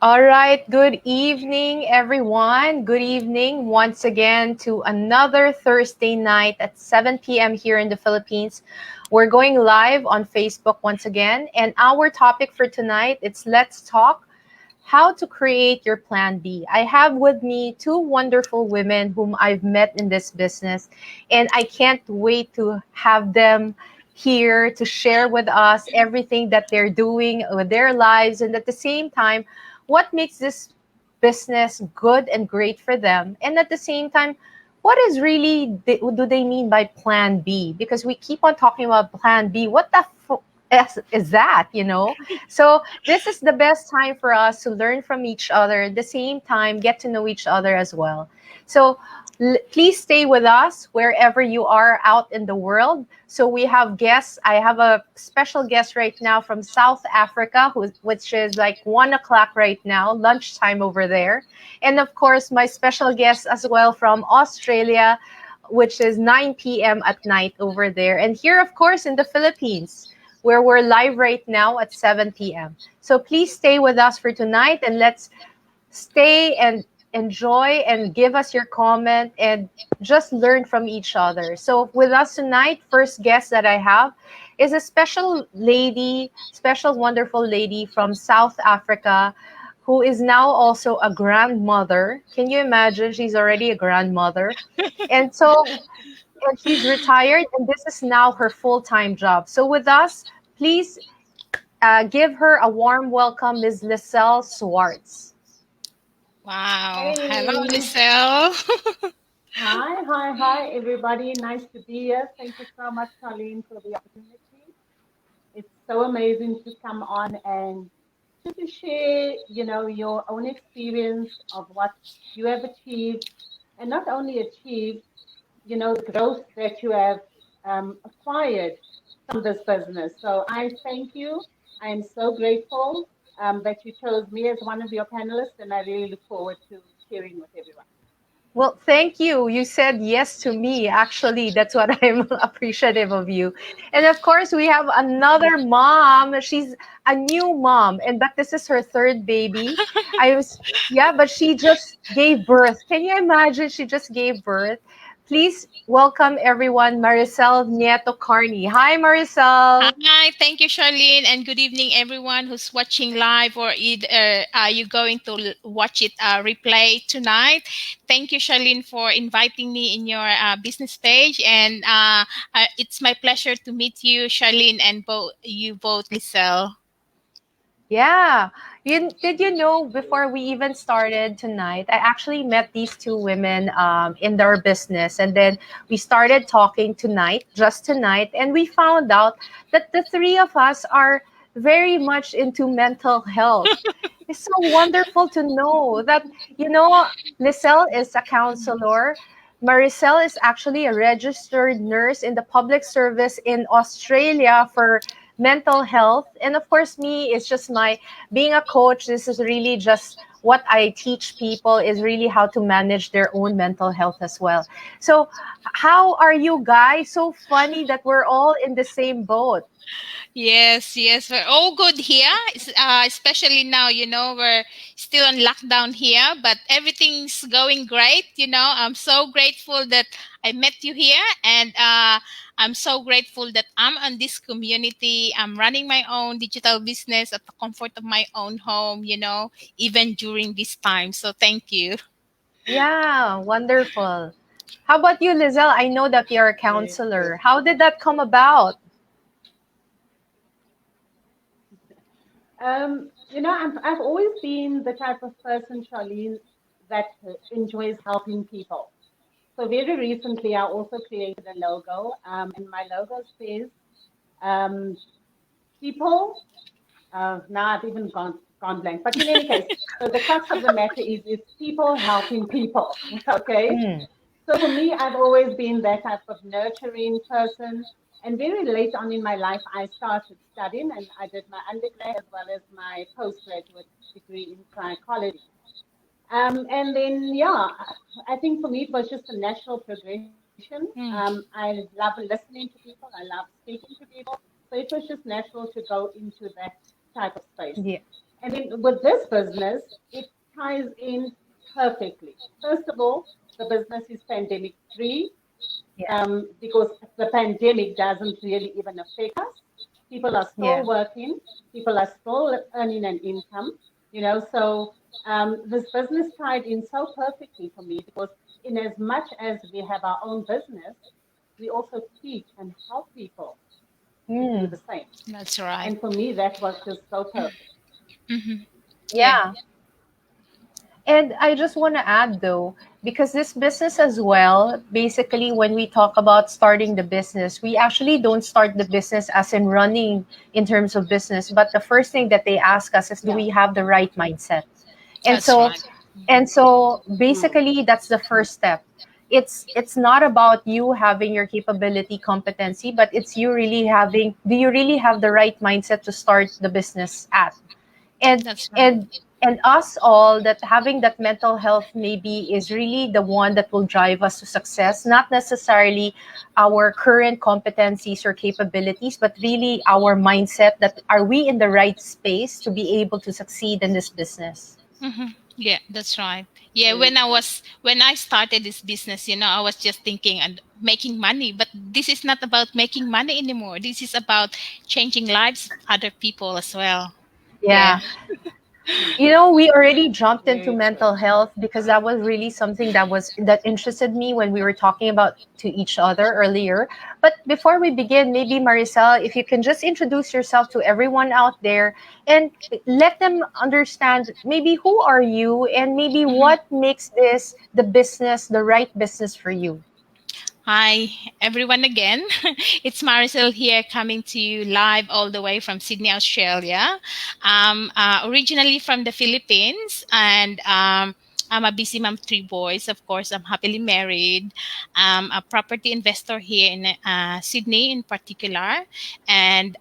All right, good evening, everyone. Good evening once again to another Thursday night at 7 p.m. here in the Philippines. We're going live on Facebook once again, and our topic for tonight is let's talk how to create your plan B. I have with me two wonderful women whom I've met in this business, and I can't wait to have them here to share with us everything that they're doing with their lives, and at the same time, what makes this business good and great for them. And at the same time, what is really do they mean by plan B? Because we keep on talking about plan B. What the is that, So this is the best time for us to learn from each other, at the same time get to know each other as well. So please stay with us wherever you are out in the world. So we have guests. I have a special guest right now from South Africa, which is like 1 o'clock right now, lunchtime over there. And of course, my special guest as well from Australia, which is 9 p.m. at night over there. And here, of course, in the Philippines, where we're live right now at 7 p.m. So please stay with us for tonight, and let's stay and enjoy and give us your comment and just learn from each other. So with us tonight, first guest that I have is a special lady, special wonderful lady from South Africa who is now also a grandmother. Can you imagine? She's already a grandmother. And so and she's retired, and this is now her full-time job. So with us, please give her a warm welcome, Ms. Liesel Swartz. Wow. Hello, Hey, Liesel. hi, everybody. Nice to be here. Thank you so much, Colleen, for the opportunity. It's so amazing to come on and just to share, your own experience of what you have achieved, and not only achieved, the growth that you have acquired from this business. So I thank you. I am so grateful that you chose me as one of your panelists, and I really look forward to sharing with everyone. Well, thank you. You said yes to me. Actually, that's what I'm appreciative of you. And of course, we have another mom. She's a new mom, and but this is her third baby. I was Yeah, but she just gave birth. Can you imagine? She just gave birth. Please welcome everyone, Maricel Nieto Carney. Hi, Maricel. Hi, thank you, Charlene, and good evening, everyone who's watching live or either are you going to watch it replay tonight. Thank you, Charlene, for inviting me in your business page, and it's my pleasure to meet you, Charlene, and both, Liesel. Yeah. Did you know before we even started tonight, I actually met these two women in their business. And then we started talking tonight, just tonight. And we found out that the three of us are very much into mental health. It's so wonderful to know that, Lisel is a counselor. Maricel is actually a registered nurse in the public service in Australia for mental health. And of course, me, it's just my being a coach. This is really just what I teach people is really how to manage their own mental health as well. So, how are you guys? So funny that we're all in the same boat. Yes, yes, we're all good here. Especially now, we're still on lockdown here, but everything's going great. I'm so grateful that I met you here, and I'm so grateful that I'm on this community. I'm running my own digital business at the comfort of my own home. Even during this time. So thank you. Yeah, wonderful. How about you, Lizelle? I know that you're a Yes, yes. counselor. How did that come about? I've always been the type of person, Charlene, that enjoys helping people. So very recently, I also created a logo, and my logo says, um, "People." Now I've even gone blank. But in any case, so the crux of the matter is people helping people. Okay. Mm. So for me, I've always been that type of nurturing person. And very late on in my life, I started studying, and I did my undergrad as well as my postgraduate degree in psychology. And then, yeah, I think for me, it was just a natural progression. Mm. I love listening to people, I love speaking to people. So it was just natural to go into that type of space. Yeah. And then with this business, it ties in perfectly. First of all, the business is pandemic free, Yeah. because the pandemic doesn't really even affect us. People are Yeah. still working, people are still earning an income, So this business tied in so perfectly for me because, in as much as we have our own business, we also teach and help people to do Mm. the same. That's right. And for me, that was just so perfect. Hmm. Yeah. Yeah. And I just want to add though, because this business as well, basically, when we talk about starting the business, we actually don't start the business as in running in terms of business, but the first thing that they ask us is, do Yeah. we have the right mindset? And That's so, right. and so Mm. basically, that's the first step. It's not about you having your capability, competency, but it's you really having. Do you really have the right mindset to start the business at? and That's right. and and us all, that having that mental health maybe is really the one that will drive us to success, not necessarily our current competencies or capabilities, but really our mindset, that are we in the right space to be able to succeed in this business. Hmm. Yeah, that's right. Yeah, Very true. when I started this business, I was just thinking and making money, but this is not about making money anymore. This is about changing lives of other people as well. Yeah. Yeah. We already jumped into Very true. mental health because that was really something that interested me when we were talking about to each other earlier. But before we begin, maybe Maricel, if you can just introduce yourself to everyone out there and let them understand maybe who are you and maybe Mhm. what makes this the business, the right business for you. Hi, everyone again. It's Marisol here coming to you live all the way from Sydney, Australia. Originally from the Philippines, and I'm a busy mom, 3 boys. Of course, I'm happily married. I'm a property investor here in Sydney in particular. And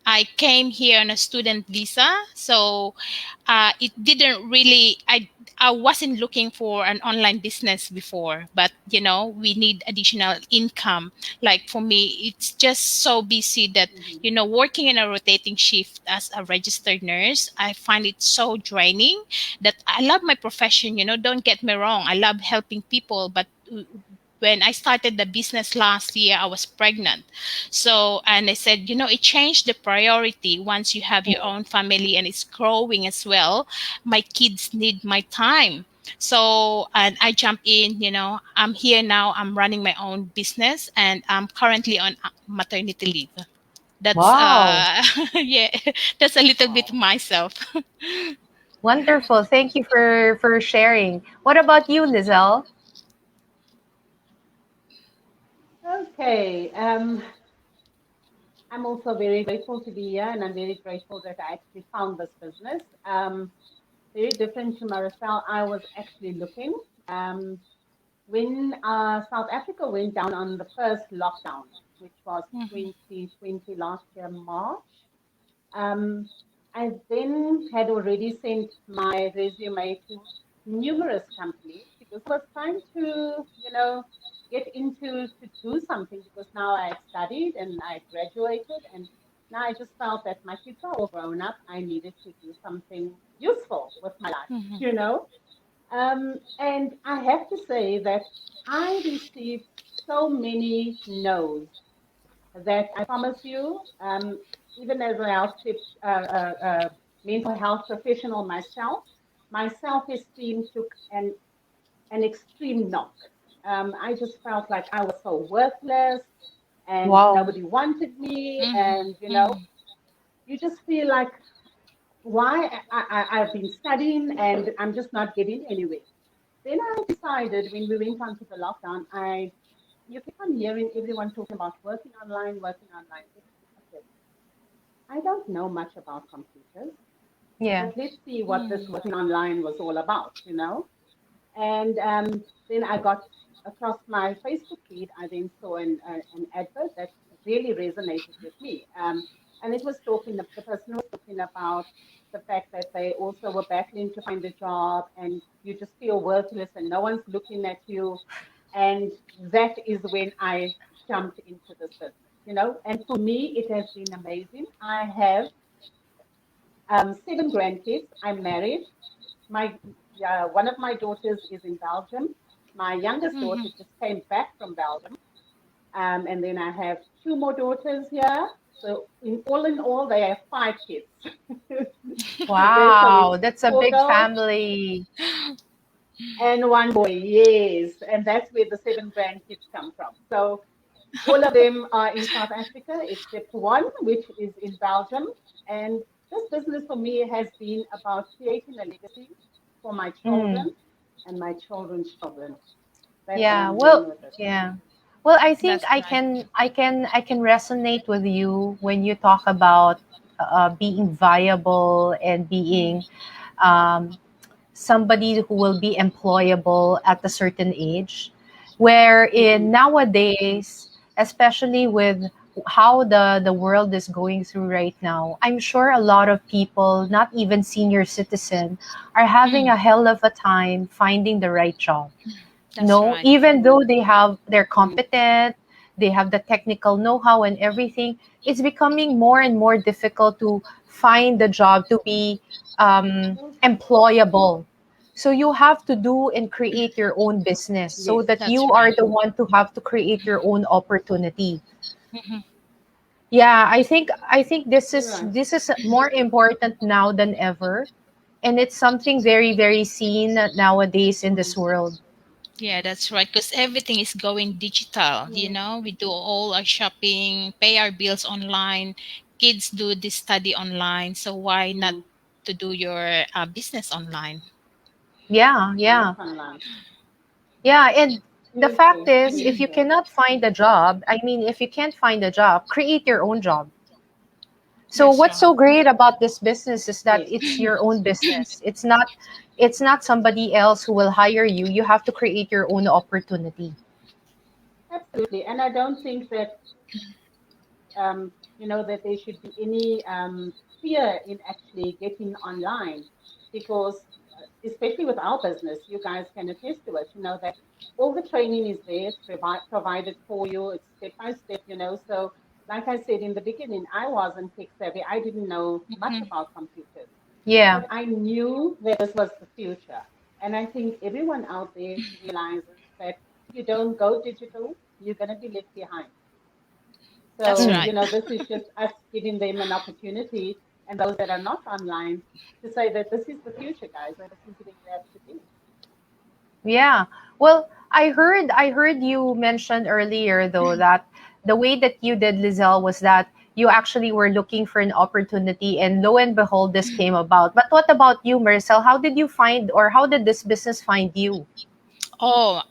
I came here on a student visa. So it didn't really, I wasn't looking for an online business before, but we need additional income. Like for me, it's just so busy that, Hmm. working in a rotating shift as a registered nurse, I find it so draining that I love my profession. Don't get me wrong. I love helping people, but when I started the business last year, I was pregnant. So, and I said, it changed the priority once you have your own family and it's growing as well. My kids need my time. So, and I jump in, I'm here now, I'm running my own business and I'm currently on maternity leave. That's, Wow. yeah, that's a little bit Wow. myself. Wonderful. Thank you for sharing. What about you, Lizelle? Okay. I'm also very grateful to be here, and I'm very grateful that I actually found this business. Very different to Maricel. I was actually looking. Um, when South Africa went down on the first lockdown, which was Mhm. 2020 last year, March, um, I then had already sent my resume to numerous companies because I was trying to, get into to do something because now I had studied and I graduated and now I just felt that my kids are all grown up. I needed to do something useful with my life, Mhm. you know. And I have to say that I received so many no's that I promise you, even as a mental health professional myself, my self-esteem took an extreme knock. I just felt like I was so worthless and Wow. nobody wanted me. Mhm. And, Mhm. you just feel like, why I've been studying and I'm just not getting anywhere. Then I decided when we went on to the lockdown, you keep on hearing everyone talking about working online, working online. Okay, I don't know much about computers, Yeah. but let's see what this Mhm. working online was all about. And then I got across my Facebook feed, I then saw an advert that really resonated with me. And it was the person was talking about the fact that they also were battling to find a job and you just feel worthless and no one's looking at you. And that is when I jumped into this business. And for me, it has been amazing. Seven grandkids. I'm married. My one of my daughters is in Belgium. My youngest daughter Mhm. just came back from Belgium. And then I have two more daughters here. So in all, they have five kids. Okay, so Wow, it's that's a four big girls family. and one boy. Yes, and that's where the seven grandkids come from. So all of them are in South Africa except one, which is in Belgium. And this business for me has been about creating a legacy for my Mm. children and my children's children. That's what Yeah, I'm doing well, with it. yeah. Well, I think That's right. I can resonate with you when you talk about being viable and being um, somebody who will be employable at a certain age. Mm-hmm. Wherein nowadays, especially with how the world is going through right now, I'm sure a lot of people, not even senior citizen, are having Mm, a hell of a time finding the right job. that's No, right. even though they're Mm-hmm. competent, they have the technical know-how and everything, it's becoming more and more difficult to find the job to be employable. So you have to do and create your own business so Yes, that That's you are right. the one to have to create your own opportunity. Mhm. Yeah, I think you're right. this is more important now than ever, and it's something very very seen nowadays in Mm-hmm. this world. Yeah, that's right. Because everything is going digital. Yes. We do all our shopping, pay our bills online. Kids do this study online. So why not Mm-hmm. to do your business online? Yeah, Work yeah. online. Yeah, and the True, fact true, is, true, if you true. cannot find a job, I mean, if you can't find a job, create your own job. So That's what's right. so great about this business is that Yes, it's your own business. It's not somebody else who will hire you. You have to create your own opportunity. absolutely. And I don't think that that there should be any fear in actually getting online because especially with our business, you guys can attest to it, that all the training is there, it's provided for you, it's step by step, so like I said in the beginning, I wasn't tech savvy, I didn't know much Mhm. about computers, Yeah. but I knew that this was the future. And I think everyone out there realizes that if you don't go digital, you're going to be left behind. That's So, Mm. right. this is just us giving them an opportunity and those that are not online to say that this is the future, guys, and this is where you have to be. Yeah. Well, I heard you mention earlier though that the way that you did Lizelle was that you actually were looking for an opportunity and lo and behold this came about. But what about you, Marcel? How did you find or how did this business find you? Oh,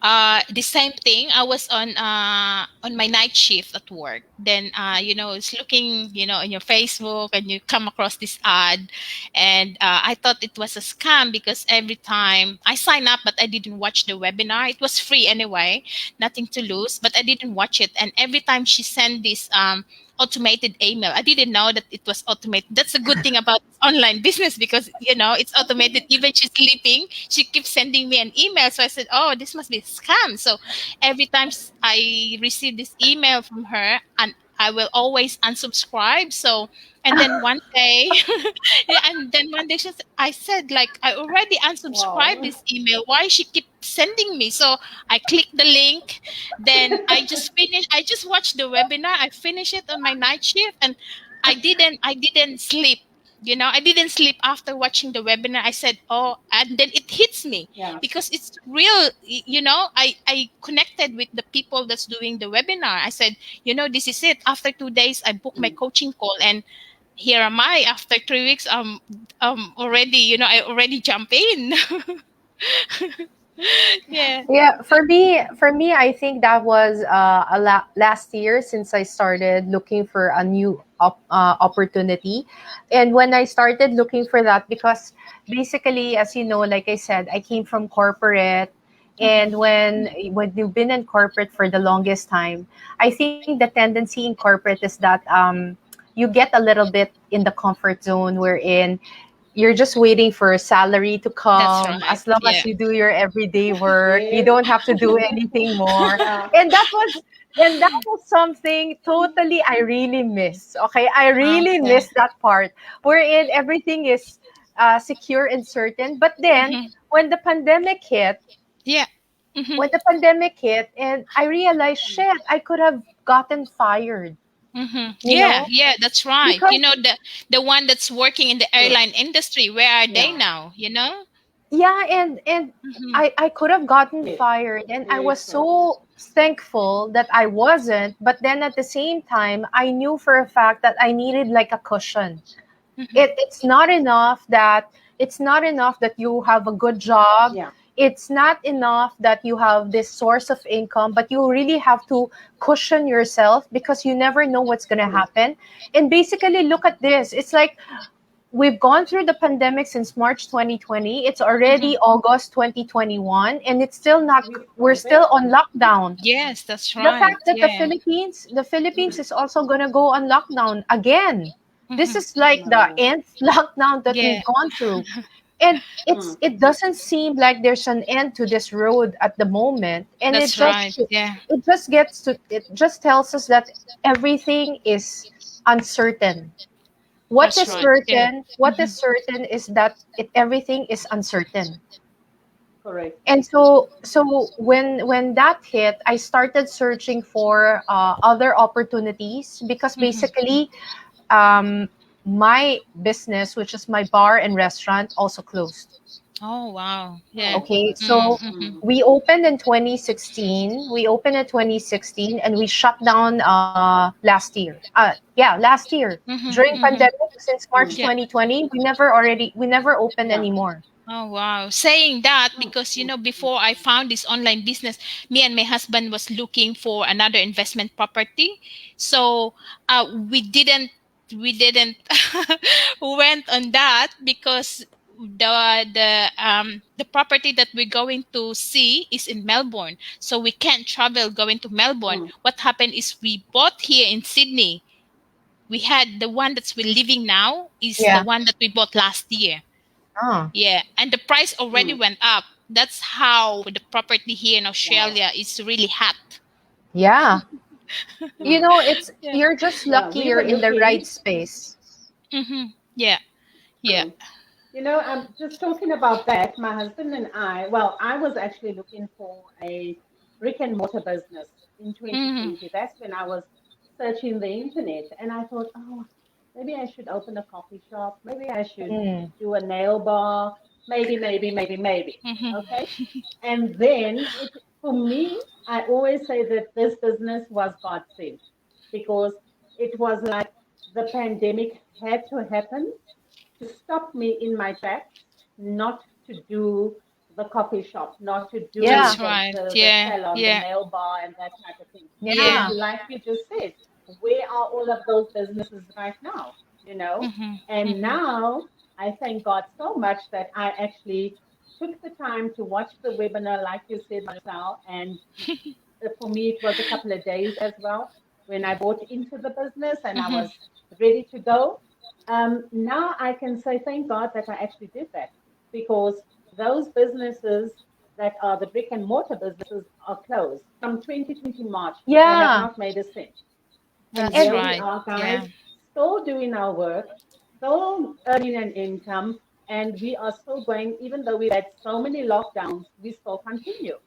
the same thing. I was on my night shift at work. Then it's looking, on your Facebook, and you come across this ad, and I thought it was a scam because every time I sign up, but I didn't watch the webinar. It was free anyway, nothing to lose, but I didn't watch it. And every time she sent this automated email, I didn't know that it was automated. That's a good thing about online business because it's automated. Even she's sleeping, she keeps sending me an email. So I said, oh, this must be a scam. So every time I receive this email from her, and I will always unsubscribe. So and then one day yeah, and then one day I said, like, I already unsubscribed Wow. this email, why she keep sending me? So I clicked the link, then I just watched the webinar, I finished it on my night shift, and I didn't sleep. I didn't sleep after watching the webinar. I said, oh, and then it hits me Yeah. because it's real. I connected with the people that's doing the webinar. I said, this is it. After 2 days, I booked my Mm. coaching call, and here am I after 3 weeks. Already, I already jump in. Yeah. Yeah, for me, I think that was last year since I started looking for a new opportunity, and when I started looking for that, because basically, as you know, like I said, I came from corporate, Mhm. and when you've been in corporate for the longest time, I think the tendency in corporate is that you get a little bit in the comfort zone wherein you're just waiting for a salary to That's come. right. As long as Yeah. you do your everyday work, you Yes. don't have to do anything more. Yeah. And And that was something totally I really miss. Okay, I really Okay. miss that part wherein everything is secure and certain. But then Mm-hmm. when the pandemic hit, Yeah. Mm-hmm. and I realized, shit, I could have gotten fired. Mm-hmm. You Yeah, know, yeah, that's right. because The one that's working in the Correct. airline industry, where are they Yeah. now? You know? yeah, and Mm-hmm. I could have gotten Yes. fired, and I Very was true. so thankful that I wasn't. But then at the same time, I knew for a fact that I needed like a cushion. Mm-hmm. It's not enough that you have a good job. Yeah. It's not enough that you have this source of income, but you really have to cushion yourself because you never know what's going to Mm. happen. And basically, look at this. It's like we've gone through the pandemic since March 2020. It's Mm-hmm. already August 2021, and it's still not, With we're COVID. still on lockdown. Yes, that's The right. fact that Yeah. the Philippines Mm. is also going to go on lockdown again. This Mm-hmm. is like the No. nth lockdown that Yeah, we've gone through. And Mm. it doesn't seem like there's an end to this road at the moment. And that's right. Yeah, it just tells us that everything is uncertain. that's right. Yeah. What Mm-hmm. is certain is that everything is uncertain. Correct. And so when that hit, I started searching for other opportunities because Mm-hmm. basically um, my business, which is my bar and restaurant, also closed. Oh, wow. Yeah. Oh. Okay, so Mm-hmm. Mm. we opened in 2016. We opened in 2016, and we shut down last year. Yeah, last year Mm-hmm. during Mm-hmm. pandemic since March Mm. Yeah. 2020. We never opened Yeah. anymore. Oh, wow. Saying that Mm. because, Mm. Mm. before I found this online business, me and my husband was looking for another investment property. So, we didn't went on that because the property that we're going to see is in Melbourne. So we can't travel going to Melbourne. Mm. What happened is we bought here in Sydney. We had the one that's we're living now is the Yeah. one that we bought last year. Ah. Yeah, and the price already Mm. went up. That's how the property here in Wow. Australia is really hot. Yeah. Mm. It's Yeah. you're just Yeah. lucky We you're were in the right looking. space. Mm-hmm. Yeah. Yeah. True. I'm just talking about that. My husband and I, well, I was actually looking for a brick and mortar business in Mm-hmm. 2020. That's when I was searching the internet and I thought, oh, maybe I should open a coffee shop. Maybe I should Mm. do a nail bar. Maybe. Mm-hmm. Okay. And then for me, I always say that this business was God sent because it was like the pandemic had to happen to stop me in my tracks, not to do the coffee shop, not to do Yeah. That's right. the Yeah. salon, the Yeah. nail bar, and that type of thing. Because, Yeah. Yeah. like you just said, where are all of those businesses right now? You know, Mm-hmm. and Mm-hmm. now I thank God so much that I actually took the time to watch the webinar, like you said, Marcel, and for me, it was a couple of days as well when I bought into the business and I Mm-hmm. was ready to go. Now I can say thank God that I actually did that because those businesses that are the brick and mortar businesses are closed from 2020 March. They have Yeah. not made a cent. And That's And here we right. are, guys, Yeah. still doing our work, still earning an income, and we are still going, even though we've had so many lockdowns, we still continue.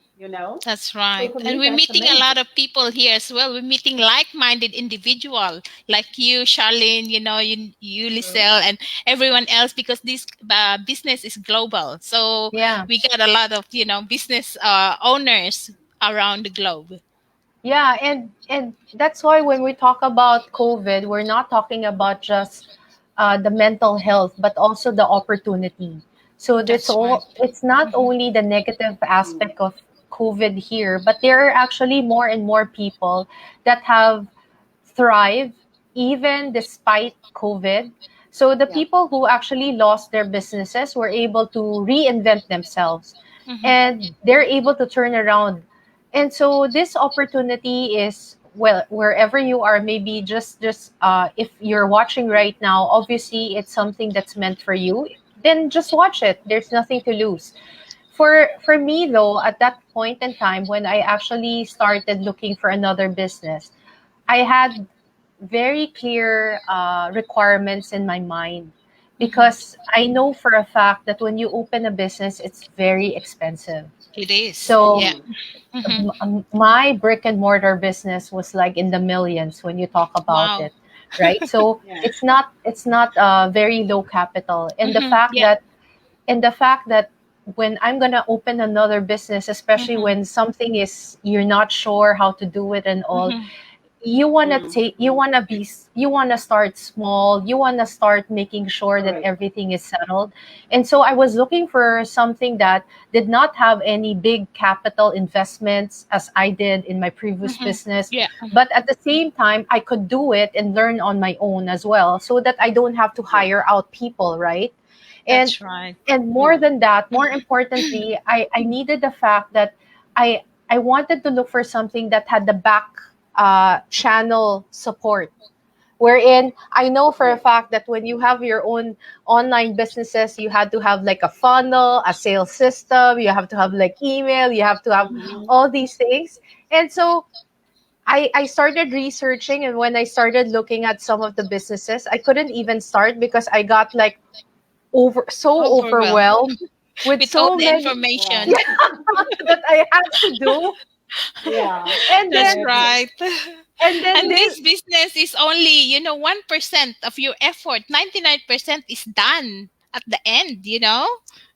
That's So right. for And me, we're that's meeting a lot amazing. of people here as well. We're meeting like-minded individual like you, Charlene, you True. Liesel, and everyone else because this business is global. So yeah. we got a lot of, business owners around the globe. Yeah, and that's why when we talk about COVID, we're not talking about just the mental health, but also the opportunity. So That's right. it's not Mm-hmm. only the negative Mm. aspect of COVID here, but there are actually more and more people that have thrived even despite COVID. So the Yeah. people who actually lost their businesses were able to reinvent themselves, Mm-hmm. and they're able to turn around. And so this opportunity is, well, wherever you are, maybe just if you're watching right now, obviously it's something that's meant for you. Then just watch it. There's nothing to lose. For me though, at that point in time when I actually started looking for another business, I had very clear requirements in my mind, Mm-hmm. because I know for a fact that when you open a business, it's very expensive. It is. So Yeah. Mm. Mm-hmm. my brick and mortar business was like in the millions when you talk about Wow. it, right? So Yeah. it's not very low capital, Mm-hmm. Yeah. and the fact that when I'm gonna open another business, especially Mm-hmm. when something is you're not sure how to do it and all, Mm-hmm. you want to start small, you want to start making sure that Correct. everything is settled. And so I was looking for something that did not have any big capital investments as I did in my previous Mm-hmm. business, Yeah. but at the same time I could do it and learn on my own as well, so that I don't have to Yes. hire out people, right? and That's right. and more Mm. than that, more importantly, I needed the fact that I wanted to look for something that had the back channel support. Wherein I know for a Yes. fact that when you have your own online businesses, you had to have like a funnel, a sales system, you have to have like email, you have to have Mm-hmm. all these things. And so I started researching, and when I started looking at some of the businesses, I couldn't even start because I got like Overwhelmed overwhelmed with with all so the many Wow. information. that I had to do. Yeah. And That's then Yes. right. And this this business is only, 1% of your effort. 99% is done at the end,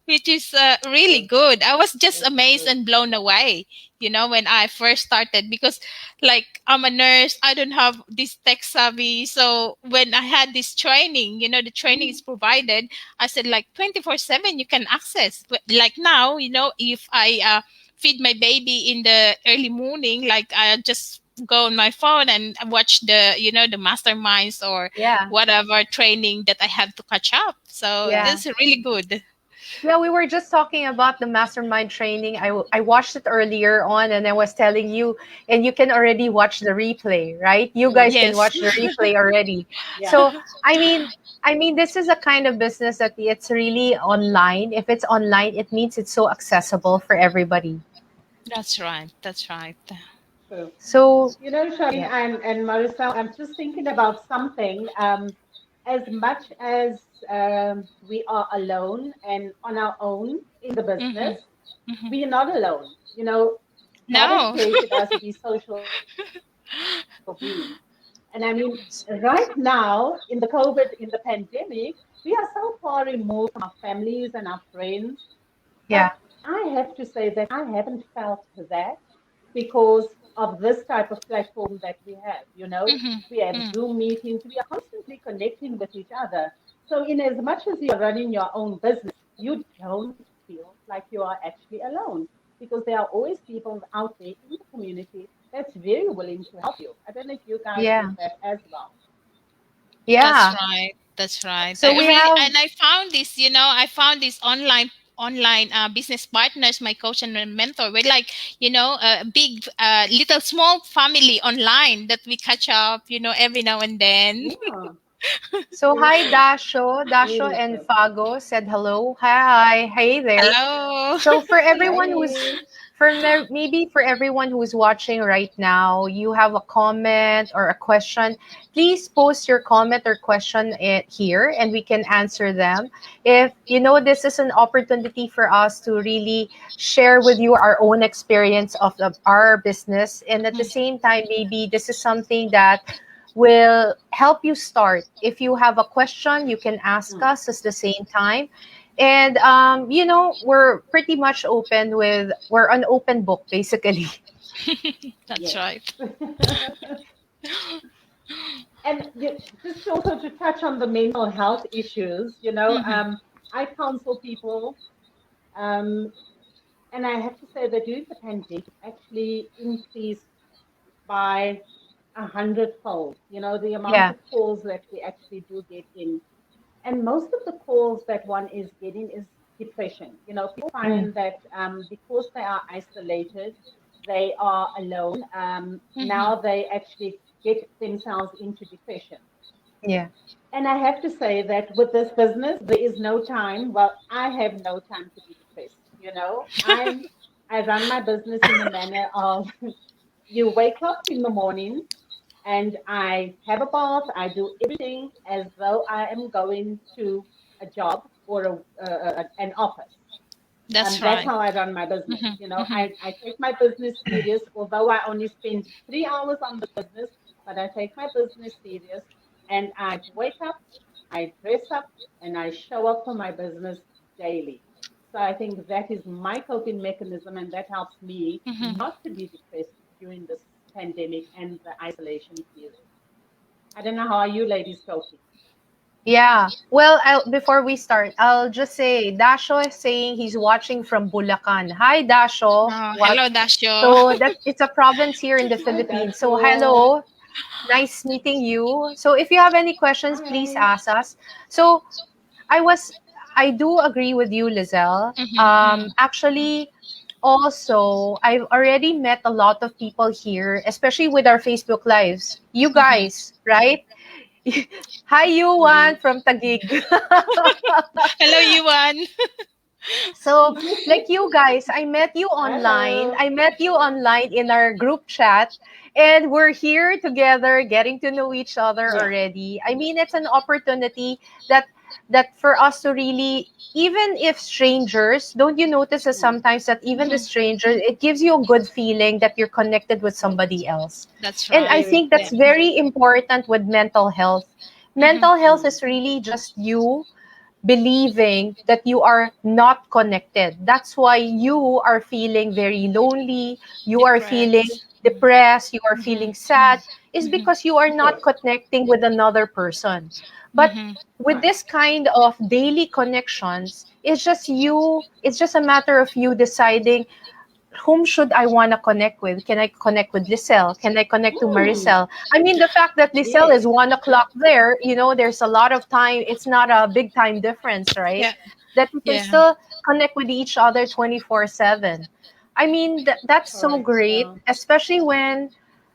which is really True. good. I was just Yes. amazed True. and blown away, when I first started, because like I'm a nurse, I don't have this tech savvy. So when I had this training, the training is provided, I said like 24/7 you can access. But like now, if I feed my baby in the early morning, like I just go on my phone and watch the masterminds or yeah, whatever training that I have to catch up. So yeah. Yeah. that's really good. Yeah, we were just talking about the mastermind training. I watched it earlier on, and I was telling you, and you can already watch the replay, right? You guys Mm. can Yes. watch the replay already. Yeah. So, I mean, this is a kind of business that it's really online. If it's online, it means it's so accessible for everybody. That's right. That's right. True. So, You know, Charlene yeah, and Maricel, I'm just thinking about something. As much as we are alone and on our own in the Mm-hmm. business, Mm-hmm. we are not alone. You know, God has No. created us to be social beings. And I mean, right now in the COVID, in the pandemic, we are so far removed from our families and our friends. But yeah, I have to say that I haven't felt that because of this type of platform that we have. You know, Mm-hmm. we have Mm. Zoom meetings, we are constantly connecting with each other. So, in as much as you are running your own business, you don't feel like you are actually alone because there are always people out there in the community that's very willing to help you. I don't know if you guys yeah, get that as well. That's yeah. right. That's right. So I we really, have, and I found this, online business partners, my coach and my mentor. We're like, a big, little small family online that we catch up, every now and then. Yeah, so hi true. Dasho Really and true. Fago said hello. Hi, hey there. Hello. So for everyone who's Hey. maybe for everyone who's watching right now, you have a comment or a question, please post your comment or question here and we can answer them. If you know, this is an opportunity for us to really share with you our own experience of our business, and at the same time maybe this is something that will help you start. If you have a question, you can ask Mm, us at the same time. And we're pretty much we're an open book basically. That's yes. right. And just also to touch on the mental health issues, Mm-hmm. I counsel people, um, and I have to say that during the pandemic, actually increased by 100-fold. The amount Yeah. of calls that we actually do get in, and most of the calls that one is getting is depression. People Mm. find that because they are isolated, they are alone. Mm-hmm. Now they actually get themselves into depression. Yeah. And I have to say that with this business, there is no time. Well, I have no time to be depressed. You know, I run my business in the manner of you wake up in the morning and I have a bath. I do everything as though I am going to a job or an office. That's That's right. how I run my business. Mhm, You know, mhm. I take my business serious, although I only spend 3 hours on the business, but I take my business serious and I wake up, I dress up, and I show up for my business daily. So I think that is my coping mechanism, and that helps me Mhm. not to be depressed during this pandemic and the isolation period. I don't know how are you ladies coping. Yeah. Well, before we start, I'll just say Dasho is saying he's watching from Bulacan. Hi, Dasho. Oh, What? hello, Dasho. So that it's a province here in the Hi, Philippines. So Dasho. hello, nice meeting you. So if you have any questions, please Hi. ask us. So I was, I do agree with you, Lizelle. Mhm, mhm, Actually, also, I've already met a lot of people here, especially with our Facebook lives. You mhm. guys, right? Hi, Mm-hmm. Yuan from Taguig. Hello, Yuan. So, like you guys, I met you online. Hello. I met you online in our group chat, and we're here together getting to know each other Yeah. already. I mean, it's an opportunity that for us to really, even if strangers, don't you notice that Mm. sometimes that even the Mhm. strangers, it gives you a good feeling that you're connected with Yes. somebody else. That's And I right. Very think true. that's Yeah. very important with mental health. Mhm. Mental health Mm. is really just you believing that you are not connected. That's why you are feeling very lonely, you are feeling Depressed. depressed, you are Mhm, feeling sad, mhm, is mhm, because you are not Yes. connecting with another person. But mhm. with Right. this kind of daily connections, it's just you, it's just a matter of you deciding whom should I want to connect with? Can I connect with Liesel? Can I connect to Mm. Maricel? I mean, the fact that Liesel is Yes. 1 o'clock there, there's a lot of time. It's not a big time difference, right? Yeah, That we can yeah. still connect with each other 24/7. I mean, that's so Correct. great, Yeah. especially when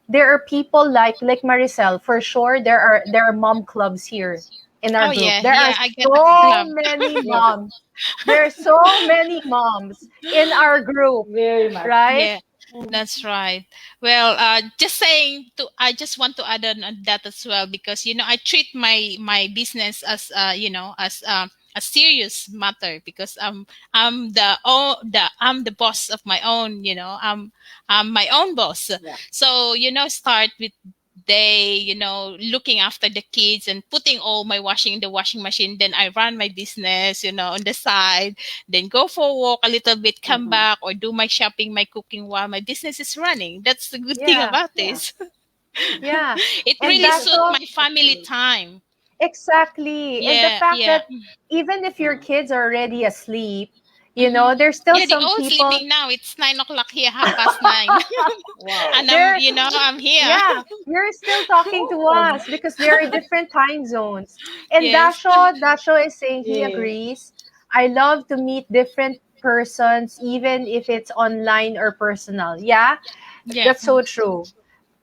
there are people like Maricel. For sure, there are mom clubs here in our Oh group. yeah, There are yeah. I get a so club. many Yes. moms. There are so many moms in our group, Very much. right? Yeah, Mm. that's right. Well, just saying to, I just want to add on that as well because I treat my business as as a serious matter because I'm the boss of my own. I'm my own boss. Yeah. So start with day looking after the kids and putting all my washing in the washing machine. Then I run my business on the side, then go for a walk a little bit, come Mm-hmm. back, or do my shopping, my cooking while my business is running. That's the good thing Yeah, about Yeah. this. Mm. yeah. It And really Yes. suit Dasho, my family Absolutely. time. exactly. And the Yeah, fact yeah. that even if your Mm. kids are already asleep, Mm-hmm. there's still Yeah, they some all people sleeping now. It's 9 o'clock here, 9:30. Wow. And I'm, there. I'm here. Yeah, you're still talking to us because there are different time zones. And Yes. Dasho is saying he Yes. agrees. I love to meet different persons, even if it's online or personal. Yeah, Yeah. that's so true.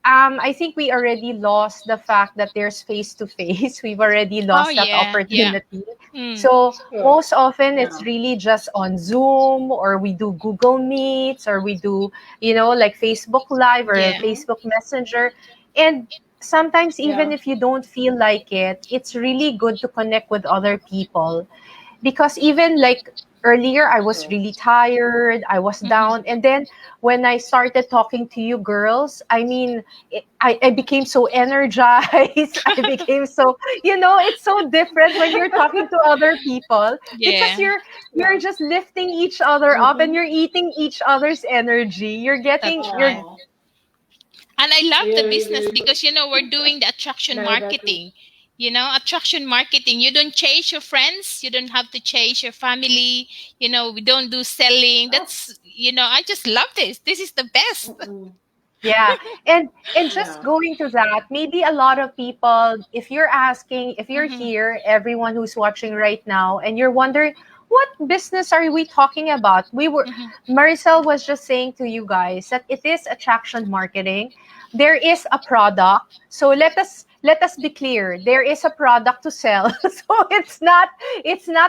I think we already lost the fact that there's face to face. We've already Oh lost that yeah, yeah. opportunity. Mm. So Sure. most often it's Yeah. really just on Zoom or we do Google Meets or we do, like Facebook Live or Yeah. Mm-hmm. Facebook Messenger. And sometimes even Yeah. if you don't feel like it, it's really good to connect with other people because even like earlier I was True. really tired, I was Mm-hmm. down, and then when I started talking to you girls, I mean, I became so energized. I became so, it's so different when you're talking to other people because Yeah. you're Yeah. just lifting each other up and Mm-hmm. you're eating each other's energy. That's You're right. Oh, And I love the very, business very true. because we're doing the attraction No, that is. marketing. Attraction marketing. You don't chase your friends. You don't have to chase your family. We don't do selling. Oh, I just love this. This is the best. mm-mm. Yeah. And just Yeah. going to that, maybe a lot of people, if you're Mm-hmm. here, everyone who's watching right now, and you're wondering, what business are we talking about? Mm-hmm. Maricel was just saying to you guys that it is attraction marketing, there is a product. So let us be clear. There is a product to sell. So it's not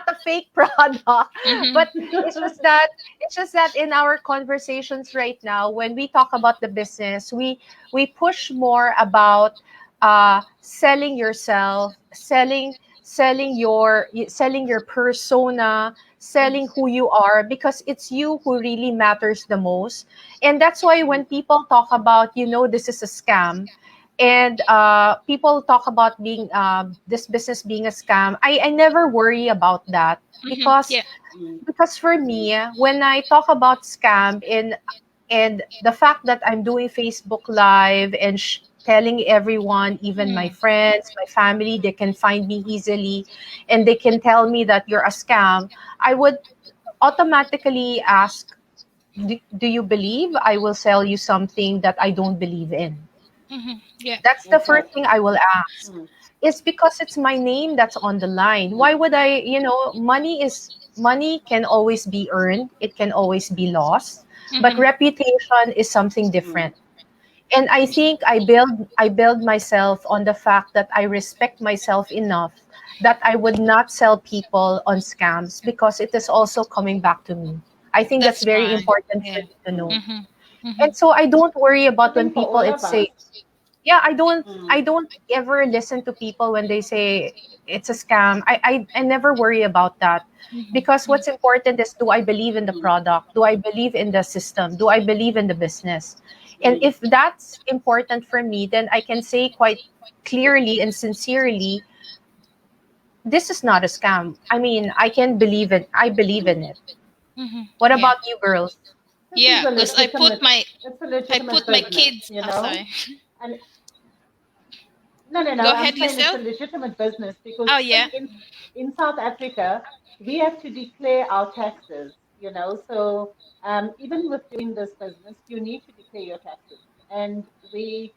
a fake product, Mm-hmm. but it's just that in our conversations right now, when we talk about the business, we push more about selling yourself, selling your persona, selling who you are, because it's you who really matters the most. And that's why when people talk about, this is a scam, and people talk about being this business being a scam, I never worry about that, Mm-hmm. because Yeah. because for me, when I talk about scam, and the fact that I'm doing Facebook Live and telling everyone, even my Mm. friends, my family, they can find me easily, and they can tell me that you're a scam, I would automatically ask, do you believe I will sell you something that I don't believe in? Mm-hmm. Yeah. That's the first thing Exactly. I will ask. It's because it's my name that's on the line. Why would I, money can always be earned, it can always be lost, but Mm-hmm. reputation is something different. And I think I build myself on the fact that I respect myself enough that I would not sell people on scams, because it is also coming back to me. I think that's That's very right. important for Yeah. you to know. Mm-hmm. Mm-hmm. And so I don't worry I about when think for people all it of us. say, yeah, I don't ever listen to people when they say it's a scam. I never worry about that, because Mm-hmm. what's important is, do I believe in the product? Do I believe in the system? Do I believe in the business? And if that's important for me, then I can say quite clearly and sincerely, this is not a scam. I mean, I believe in it. Mm-hmm. What Yeah. about you girls? This is Yeah. a Because legitimate. It's a I legitimate put my business, kids. you Oh, know. sorry. And no, no, no. Go I'm ahead, saying it's a Liesel. legitimate business because Oh even yeah. in South Africa, we have to declare our taxes. So even with doing this business, you need to declare your taxes, and we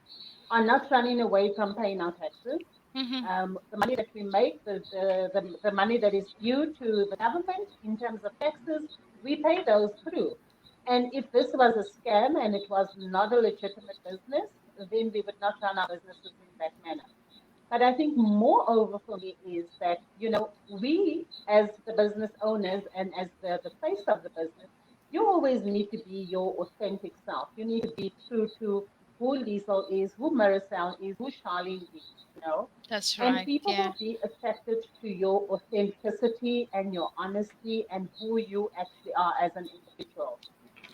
are not running away from paying our taxes. Mm-hmm. The money that we make, the money that is due to the government in terms of taxes, we pay those through. And if this was a scam and it was not a legitimate business, then we would not run our businesses in that manner. But I think moreover for me is that, we as the business owners and as the face of the business, you always need to be your authentic self. You need to be true to who Liesel is, who Maricel is, who Charlene is, you know. That's And right. people Yeah. will be attracted to your authenticity and your honesty and who you actually are as an individual.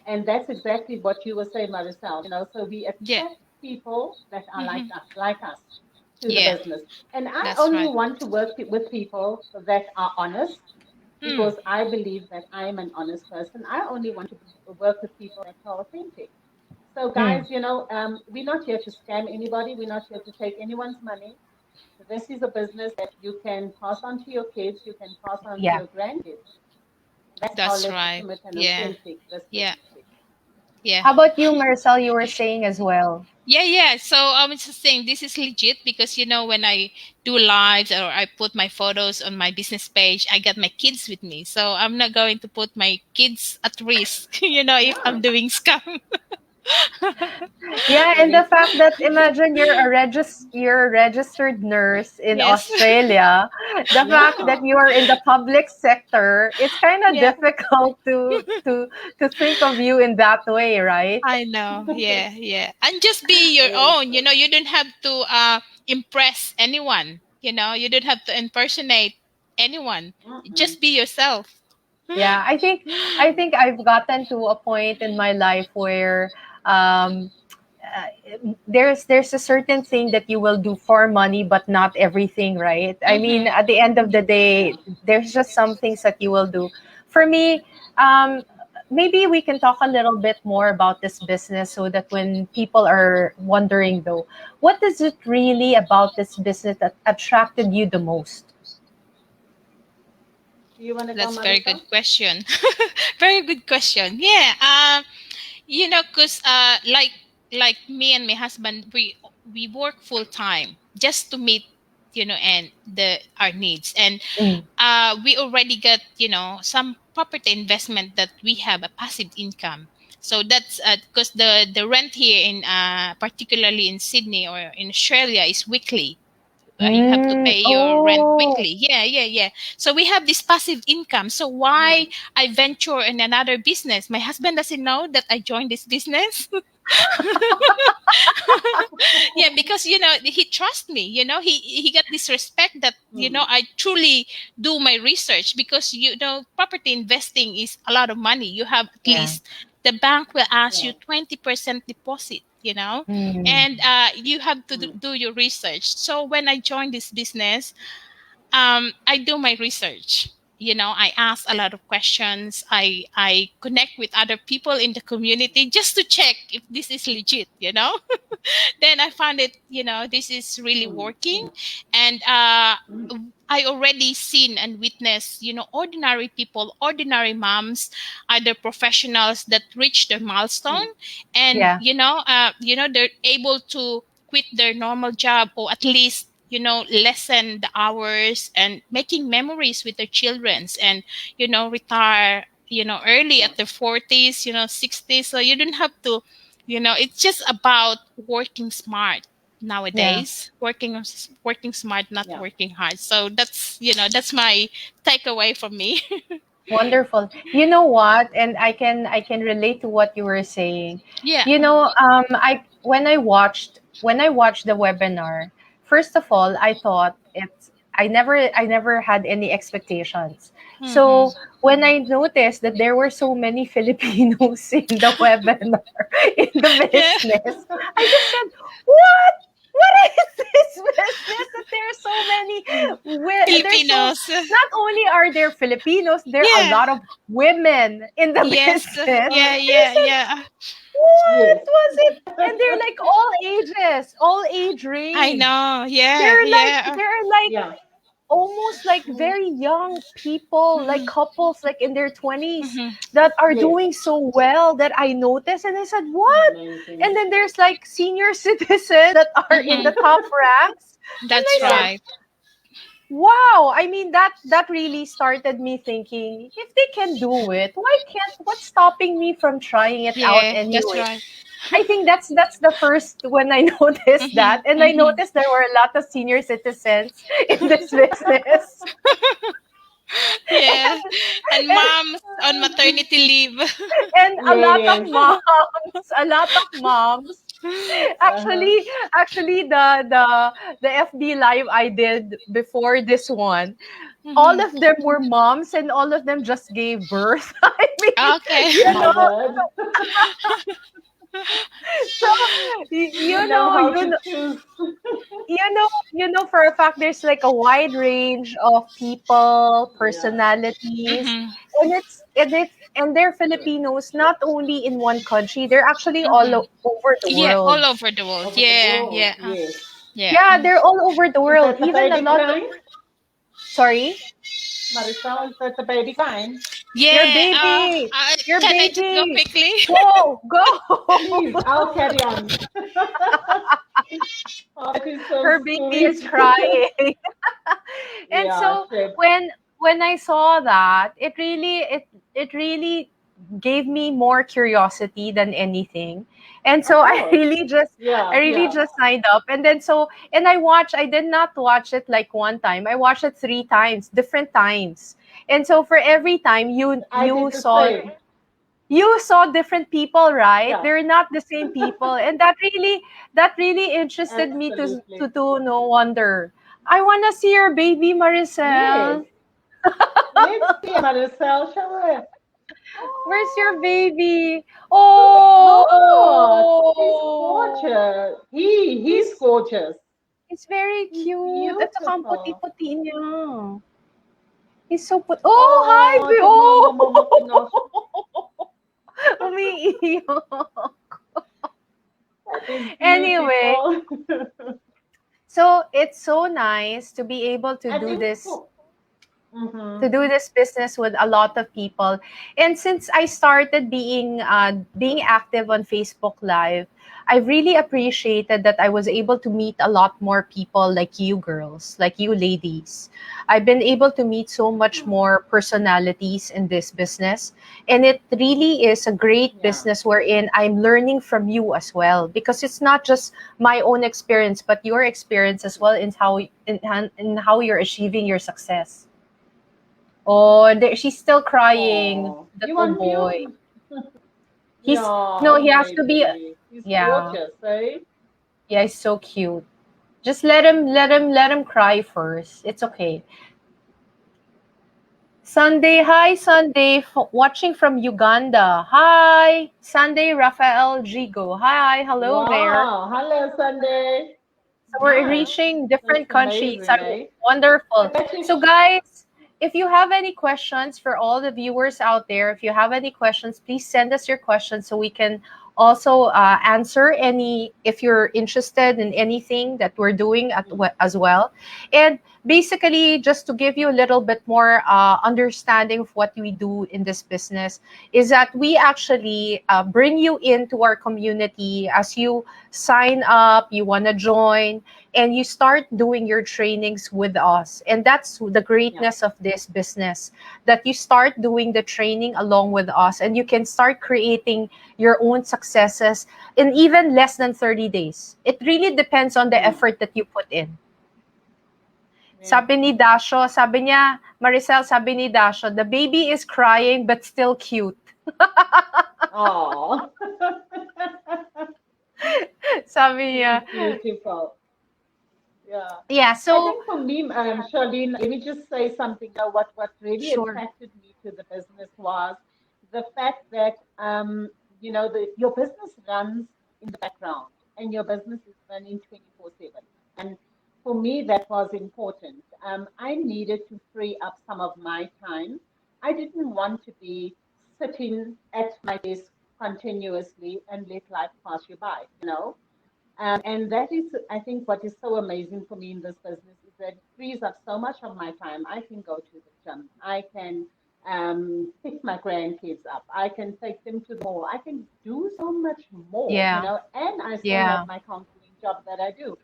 And that's exactly what you were saying, Maricel. So we Yeah. attract people that are Mm-hmm. like us to the Yeah. business. And I That's only right. want to work with people that are honest Mm. because I believe that I'm an honest person. I only want to work with people that are authentic. So, Mm, guys, we're not here to scam anybody. We're not here to take anyone's money. This is a business that you can pass on to your kids, you can pass on to yeah. your grandkids. That's how That's right. legitimate and Yeah. authentic this Yeah. business is. Yeah. How about you, Marcel? You were saying as well. Yeah, yeah. So I was just saying this is legit because when I do lives or I put my photos on my business page, I got my kids with me. So I'm not going to put my kids at risk, if I'm Yeah, doing scam. Yeah, and the exactly. fact that, imagine you're a registered nurse in Yes. Australia. The fact that Yeah, you are in the public sector, it's kind of Yeah. difficult to think of you in that way, right? I know. Yeah, yeah. And just be your very own. true. You don't have to impress anyone. You don't have to impersonate anyone. Mm-mm. Just be yourself. Yeah, I think I've gotten to a point in my life where um there's a certain thing that you will do for money, but not everything, right? I mean, Mhm. at the end of the Yeah. day, there's just some things that you will do. For me, um maybe we can talk a little bit more about this business, so that when people are wondering, though, what is it really about this business that attracted you the most? Do you want to go, That's very Marissa? good question. Very good question. Yeah. Cause like me and my husband, we work full time just to meet and the our needs, and Mm, we already got some property investment that we have a passive income. So that's because the rent here in particularly in Sydney or in Australia is weekly. You have to Mm. pay your rent Oh, weekly. Yeah, yeah, yeah. So we have this passive income. So Mm. why I venture in another business? My husband doesn't know that I joined this business. Yeah, because he trusts me. He got this respect that Mm. I truly do my research, because property investing is a lot of money. You have at yeah. least, the bank will ask Yeah. you 20% deposit, Mm. and you have to Mm. do your research. So when I joined this business, I do my research. I ask a lot of questions. I connect with other people in the community just to check if this is legit. Then I found it, this is really Mm. working. And Mm. I already seen and witnessed, ordinary people, ordinary moms, other professionals that reach their milestone, Mm. and Yeah. they're able to quit their normal job, or at least lessen the hours, and making memories with their childrens, and retire early Yeah. at their 40s, 60s. So you don't have to, it's just about working smart Yeah. nowadays, working smart, not Yeah. working hard. So that's my takeaway from me. Wonderful. You know what? And I can relate to what you were saying. Yeah. I when I watched the webinar, first of all, I thought I never had any expectations. Mm-hmm. So when I noticed that there were so many Filipinos in the webinar in the Yeah. business, I just said, "What? What is this business that there's so many there's so Filipinos. not only are there Filipinos, there are a Yeah. lot of women in the Yes. business." And Yeah. I Yeah. said, Yeah. what Yes. was it? And they're like all ages, all age I range. know. Yeah. They're like Yeah. they're like Yeah. almost like Mm. very young people, like Mm-hmm. couples like in their 20s Mm-hmm. that are Yes. doing so well that I noticed, and I said, "What?" Amazing. And then there's like senior citizens that are in Mm-hmm. the top ranks. And I That's Yeah. said, right. wow, I mean that really started me thinking, if they can do it, what's stopping me from trying it out Yeah. That's anyway? right. I think that's the first when I noticed that, Mm-hmm. and I Mm-hmm. noticed there were a lot of senior citizens in this business. Yeah. And and moms on maternity leave. and a lot of Yes. moms, a lot of moms. Uh-huh. Actually, the FB live I did before this one, all Mm-hmm. of them were moms, and all of them just gave birth. I mean, Okay. you Oh my know, God. so y- They you know know, how you to know, choose. you know for a fact there's like a wide range of people, Yeah. personalities, Mm-hmm. and they're Filipinos not only in one country, they're actually all Mm-hmm. over the Yeah, all world. over the world. Over the Yeah, world. yeah, Yes. yeah. Yeah, they're all over the Is world. that the Even a baby lot of crying? sorry, Marisol, is that the baby crying? your Yeah. baby, your Can I just go baby, quickly? go. Please, I'll carry on. Oh, that is so Her baby is sweet. crying. And Yeah, so shit. when I saw that, it really gave me more curiosity than anything. And Of so I course. really just I Yeah, really yeah. just signed up. And then I did not watch it like one time. I watched it three times, different times. And so for every time I did the same. you saw different people, right? Yeah, They're not the same people. And that really interested me absolutely. to no wonder. I wanna see your baby, Yes. Maricel. Let's see, Marisol, shall we? Where's your Oh, baby? look at that. He's Oh, gorgeous. He's he's gorgeous. he's very He's cute. At saka ang beautiful. puti-puti niya. He's so put. Oh, hi, Oh, baby. tignan mo, Momokinos. Oh, umiiyak. That is Anyway, beautiful. so it's so nice to be able to I do think this so. Mm-hmm. to do this business with a lot of people. And since I started being active on Facebook Live, I really appreciated that I was able to meet a lot more people like you girls, like you ladies. I've been able to meet so much Mm. more personalities in this business. And it really is a great Yeah. business wherein I'm learning from you as well. Because it's not just my own experience, but your experience as well in how you're achieving your success. Oh, there, she's still crying. Oh, The you little want boy. milk? He's Yeah, no, oh he has to be. baby. He's Yeah, gorgeous, eh? yeah, he's so cute. Just let him cry first. It's okay. Sunday, hi Sunday, watching from Uganda. Hi, Sunday, Rafael Gigo. Hi, hello there. Wow. Hello, Sunday. So we're Nice. reaching That's different countries. amazing, eh? Wonderful. So, Congratulations. guys, if you have any questions for all the viewers out there, if you have any questions, please send us your questions so we can also answer any if you're interested in anything that we're doing as well. And basically, just to give you a little bit more understanding of what we do in this business, is that we actually bring you into our community as you sign up, you want to join, and you start doing your trainings with us. And that's the Yeah. greatness of this business, that you start doing the training along with us and you can start creating your own successes in even less than 30 days. It really depends on the Mm. effort that you put in. Very Sabi ni true. Dasho, sabi niya, Maricel, sabi ni Dasho, the baby is crying but still cute. Oh, Sabi niya, beautiful. Yeah. yeah, I so, think for me, Charlene, let me just say something. What really sure. attracted me to the business was the fact that, your business runs in the background and your business is running 24/7. And for me, that was important. I needed to free up some of my time. I didn't want to be sitting at my desk continuously and let life pass you by, you know? And that is, I think, what is so amazing for me in this business is that it frees up so much of my time. I can go to the gym. I can pick my grandkids up. I can take them to the mall. I can do so much more, Yeah, and I still have yeah, my counseling job that I do.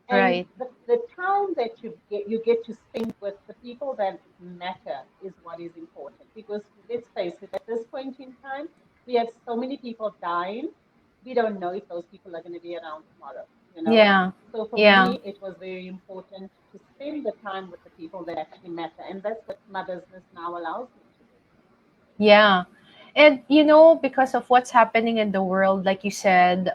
And right. the time that you get to spend with the people that matter is what is important. Because let's face it, at this point in time, we have so many people dying. We don't know if those people are going to be around tomorrow, you know. Yeah, So for yeah. me, it was very important to spend the time with the people that actually matter, and that's what my business now allows me to do. Yeah. And because of what's happening in the world, like you said,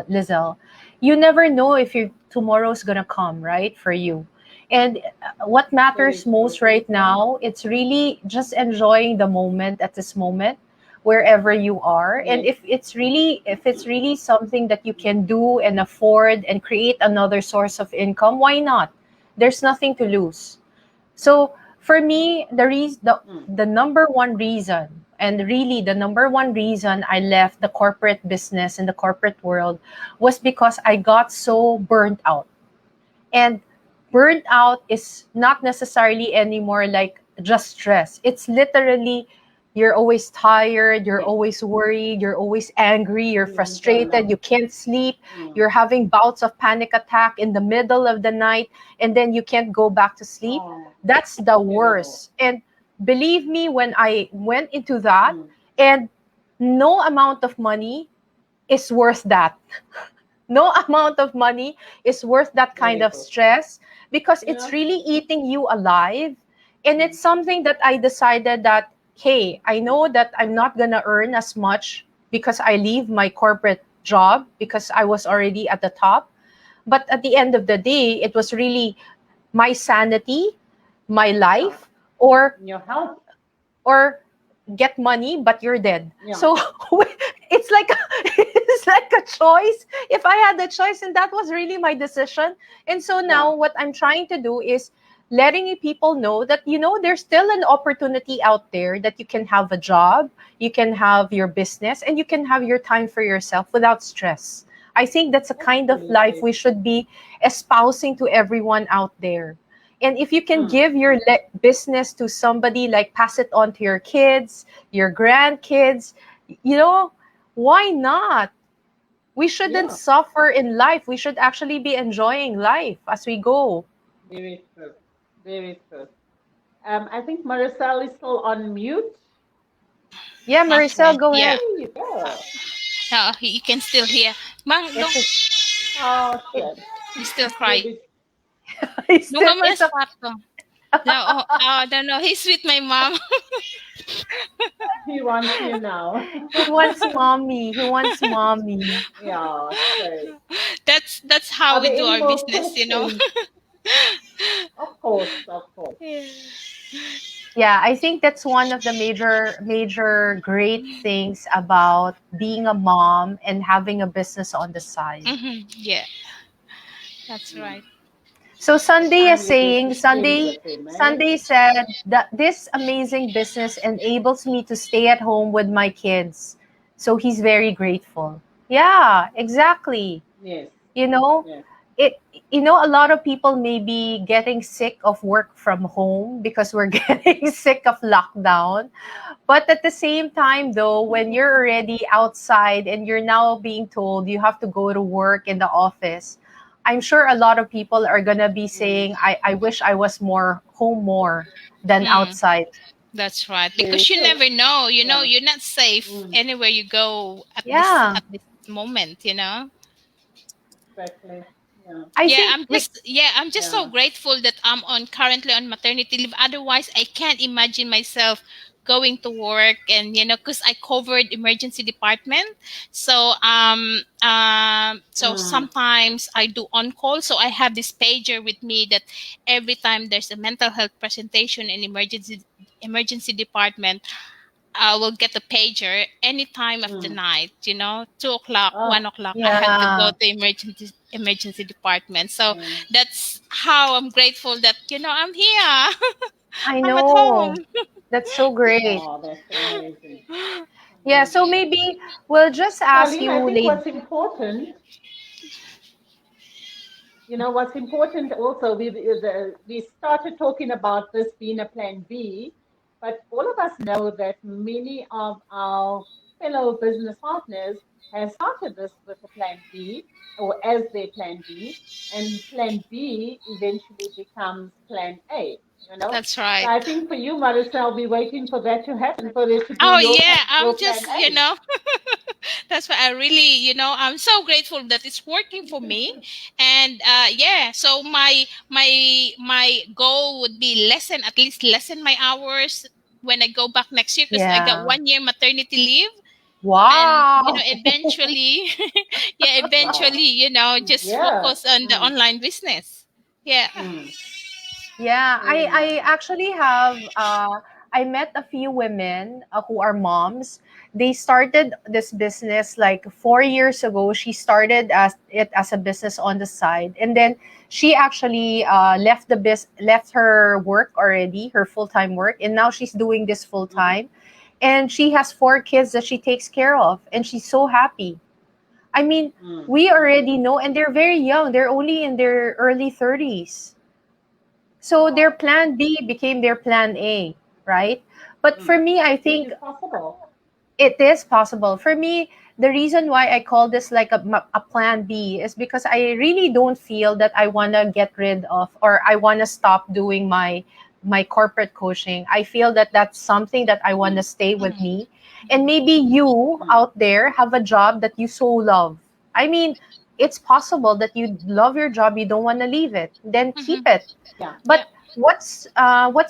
Lizelle, you never know if your tomorrow's gonna come, right? For you. And what matters Very true. most right now, it's really just enjoying the moment at this moment, wherever you are. And Yes. if it's really something that you can do and afford and create another source of income, why not? There's nothing to lose. So for me, Mm. the number one reason, and really the number one reason I left the corporate business and the corporate world, was because I got so burnt out. And burnt out is not necessarily anymore like just stress. It's literally you're always tired, you're Yes. always worried, you're always angry, you're You don't frustrated, know. you can't sleep, Mm. you're having bouts of panic attack in the middle of the night, and then you can't go back to sleep. Oh, That's the terrible. worst. And believe me, when I went into that, Mm. and no amount of money is worth that. No amount of money is worth that kind Very of true. stress, because it's Yeah. really eating you alive. And Mm. it's something that I decided that, hey, I know that I'm not going to earn as much because I leave my corporate job because I was already at the top. But at the end of the day, it was really my sanity, my Yeah. life, or In your health. or get money but you're dead. Yeah. So it's like it's like a choice. If I had the choice, and that was really my decision. And so Yeah. now what I'm trying to do is letting people know that there's still an opportunity out there, that you can have a job, you can have your business, and you can have your time for yourself without stress. I think that's a kind of life Absolutely. we should be espousing to everyone out there. And if you can Mm. give your business to somebody, like pass it on to your kids, your grandkids, you know, why not? We shouldn't Yeah, suffer in life. We should actually be enjoying life as we go. very true. Very true. I think Maricel is still on mute. Yeah, Okay. Maricel, go Yeah. ahead. There you Uh, go. you can still hear. Mang, It's a, Oh, it, shit. he's still You'll crying. be, it's still, Lumabas it's a, kwarto. No, no, no. He's with my mom. he wants you now. he wants mommy. He wants mommy. Yeah, so That's how are we there do any our more business, you know. questions? Of course, of course. Yeah. Yeah, I think that's one of the major great things about being a mom and having a business on the side. Yeah, that's Mm. right. So The Sunday is time you get to saying spend Sunday with him, eh? Sunday said that this amazing business enables me to stay at home with my kids. So he's very grateful. Yeah, exactly. Yes, You know, yes. it a lot of people may be getting sick of work from home because we're getting sick of lockdown. But at the same time, though, when you're already outside and you're now being told you have to go to work in the office, I'm sure a lot of people are going to be Mm, saying, I wish I was more home more than Mm, outside. that's right. very Because you true. never know, Yeah. you're not safe Mm, anywhere you go Yeah, at this moment. exactly. Yeah. I think, I'm just so Yeah. grateful that I'm on currently on maternity leave. Otherwise, I can't imagine myself going to work and because I covered emergency department. So Mm, sometimes I do on call. So I have this pager with me that every time there's a mental health presentation in emergency department, I will get a pager any time of the mm. night, 2 o'clock, Oh, 1 o'clock. I have to go yeah, to emergency department. So yeah. that's how I'm grateful that, I'm here. I I'm at home. know. That's so great. Oh, that's amazing. Yeah, so Amazing. maybe we'll just ask Charlene, I you, think lady. what's important, what's important also, we started talking about this being a plan B, but all of us know that many of our fellow business partners have started this with a plan B or as their plan B, and plan B eventually becomes plan A, you know? That's So right. I think for you, Marissa, I'll be waiting for that to happen, for it to be Oh your, yeah, I'm your plan just, A. that's why I really, I'm so grateful that it's working for me. And yeah, so my goal would be at least lessen my hours when I go back next year because I got Yeah. 1 year maternity leave. And Wow. eventually, yeah, Wow. just Yeah. focus on the Mm, online business. Yeah. mm, Yeah, very I nice. actually have I met a few women who are moms. They started this business like 4 years ago. She started as a business on the side, and then she actually left her work already, her full time work, and now she's doing this full Mm, time. And she has 4 kids that she takes care of, and she's so happy. I mean, mm, we mm. already know, and they're very young. They're only in their early 30s, so their Wow. plan B became their plan A, right? But for Mm. me, I Which think is possible. it is possible. For me, the reason why I call this like a plan B is because I really don't feel that I want to get rid of or I want to stop doing my corporate coaching. I feel that that's something that I want to Mm, stay with Mhm. me. And maybe you mm, out there have a job that you so love. I mean, it's possible that you love your job, you don't want to leave it. Then keep Mhm. it. yeah. Yeah. But what's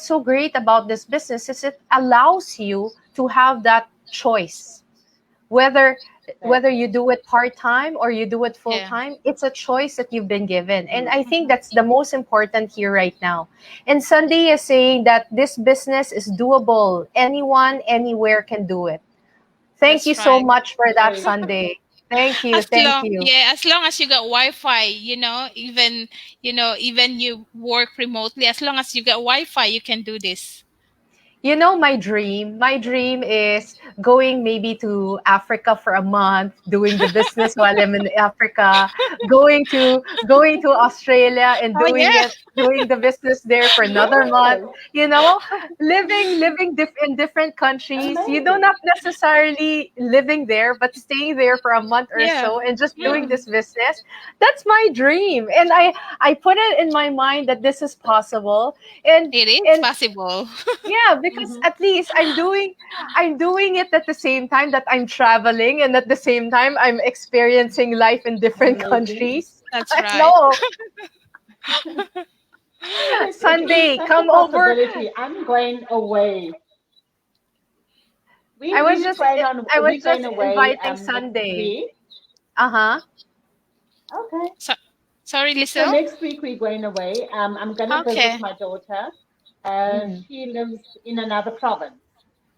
so great about this business is it allows you to have that choice, whether That's you it. do it part-time or you do it Yeah. full-time. It's a choice that you've been given, and Mm, I think Mhm. that's the most important here right now. And Sunday is saying that this business is doable. Anyone anywhere can do it. Thank you That's so right. much for that, very true. Sunday. Thank you. As long as you got Wi-Fi, even you work remotely, as long as you got Wi-Fi, you can do this. My dream is going maybe to Africa for a month, doing the business while I'm in Africa, going to Australia and Oh yeah. doing the business there for another month. Yes, You know, living in different countries. You don't amazing. have necessarily living there, but staying there for a month or Yeah. so and just doing Mm. this business. That's my dream, and I put it in my mind that this is possible, and It is and possible. yeah, because Hmm. at least I'm doing it at the same time that I'm traveling, and at the same time I'm experiencing life in different Amazing. countries. That's I right. know. It is Sunday, such a come over. possibility. I'm going away. I was just I was We're going just away inviting next Sunday. week. Uh-huh. Okay. So, sorry, So Liesel. next week we're going away. I'm gonna visit Okay. my daughter. Mm. She lives in another province.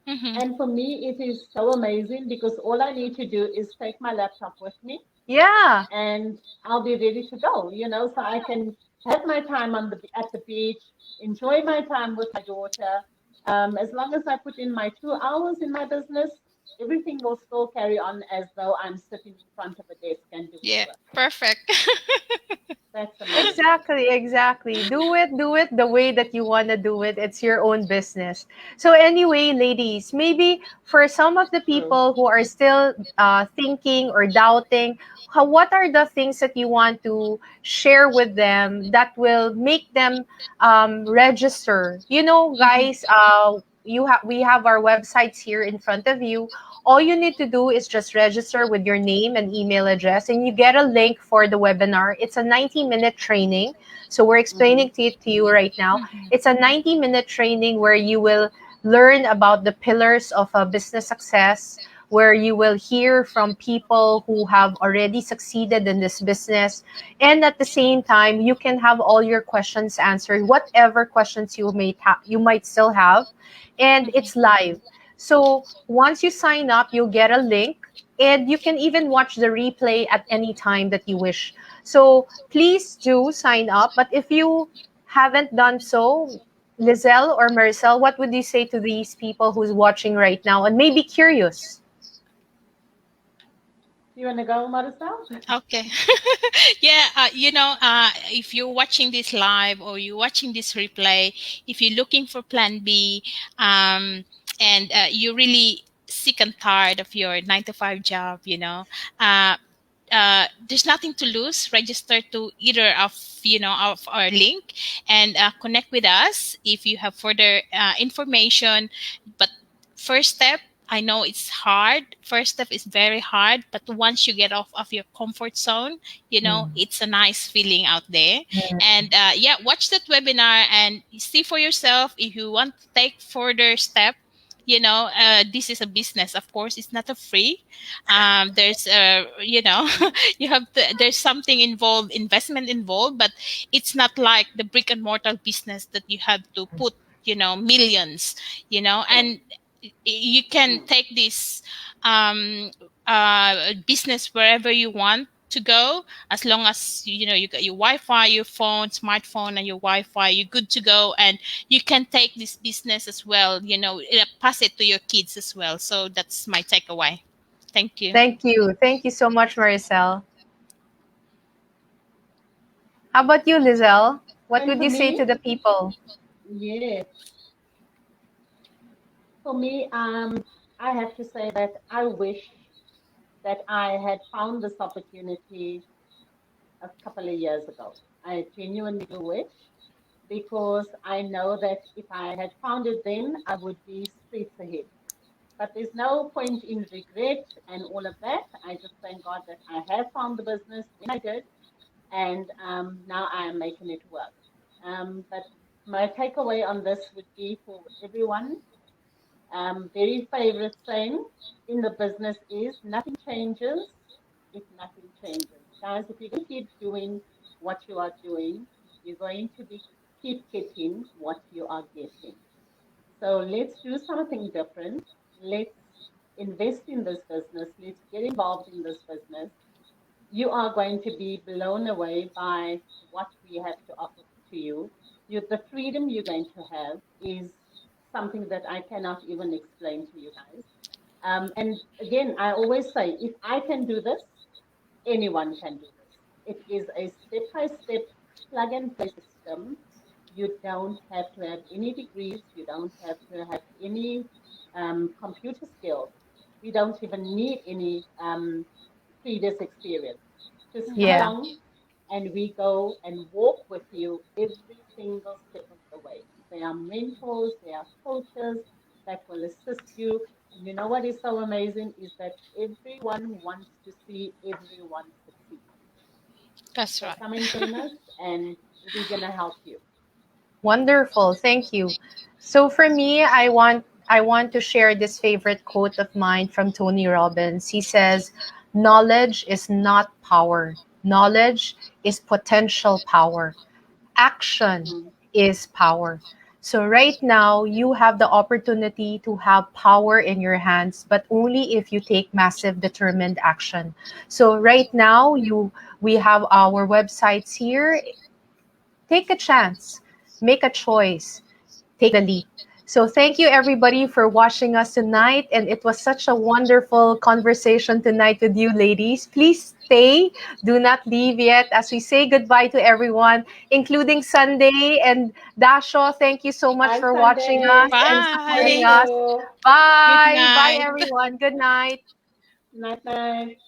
Mm-hmm. And for me, it is so amazing because all I need to do is take my laptop with me Yeah. and I'll be ready to go, so I can have my time at the beach, enjoy my time with my daughter. As long as I put in my 2 hours in my business, everything will still carry on as though I'm sitting in front of a desk and doing Yeah. work. Perfect. That's amazing. Exactly, exactly. Do it the way that you want to do it. It's your own business. So anyway, ladies, maybe for some of the True. people who are still thinking or doubting, what are the things that you want to share with them that will make them register? You know, Mm-hmm. guys, we have our websites here in front of you. All you need to do is just register with your name and email address, and you get a link for the webinar. It's a 90-minute training. So we're Hmm. explaining to you right now. Mm-hmm. It's a 90-minute training where you will learn about the pillars of a business success, where you will hear from people who have already succeeded in this business. And at the same time, you can have all your questions answered, whatever questions you might still have. And Mm-hmm. it's live. So once you sign up, you'll get a link, and you can even watch the replay at any time that you wish. So please do sign up. But if you haven't done so, Lizelle or Maricel, what would you say to these people who's watching right now and may be curious? You want to go, Maricel? Okay. Yeah, if you're watching this live or you're watching this replay, if you're looking for plan B, and you're really sick and tired of your 9 to 5 job, uh, there's nothing to lose. Register to either of our link and connect with us if you have further information. But first step, I know it's hard. First step is very hard, but once you get off of your comfort zone, it's a nice feeling out there. And yeah, watch that webinar and see for yourself if you want to take further step. This is a business. Of course, it's not a free. There's you have to, there's something involved, investment involved, but it's not like the brick and mortar business that you have to put millions, Sure. and you can Mm. take this business wherever you want to go, as long as you got your Wi-Fi, your phone, smartphone, and your Wi-Fi. You're good to go, and you can take this business as well. Pass it to your kids as well. So that's my takeaway. Thank you. Thank you. Thank you so much, Maricel. How about you, Lizelle? What And would for you say to me, the people? yes, for me, I have to say that I wish that I had found this opportunity a couple of years ago. I genuinely do wish because I know that if I had found it then, I would be streets ahead. But there's no point in regret and all of that. I just thank God that I have found the business when I did, and now I am making it work. But my takeaway on this would be for everyone, very favorite saying in the business is nothing changes if nothing changes. Guys, if you're going to keep doing what you are doing, you're going to keep getting what you are getting. So let's do something different. Let's invest in this business. Let's get involved in this business. You are going to be blown away by what we have to offer to you. The freedom you're going to have is something that I cannot even explain to you guys. And again, I always say, if I can do this, anyone can do this. It is a step by step plug and play system. You don't have to have any degrees, you don't have to have any computer skills. We don't even need any previous experience. Just come Yeah. along and we go and walk with you every single step of the way. There are mentors, there are coaches that will assist you. And you know what is so amazing is that everyone wants to see everyone succeed. That's So right. come and join us and we're going to help you. Wonderful. Thank you. So for me, I want to share this favorite quote of mine from Tony Robbins. He says, "Knowledge is not power. Knowledge is potential power. Action Mm, is power." So right now, you have the opportunity to have power in your hands, but only if you take massive determined action. So right now, you we have our websites here. Take a chance, make a choice, take the leap. So thank you everybody for watching us tonight, and it was such a wonderful conversation tonight with you ladies. Please stay, do not leave yet as we say goodbye to everyone, including Sunday and Dasho. Thank you so much bye, for watching us Sunday. and Thank supporting Bye. us. you. Good Bye. Bye night. everyone. Good night. Night, night.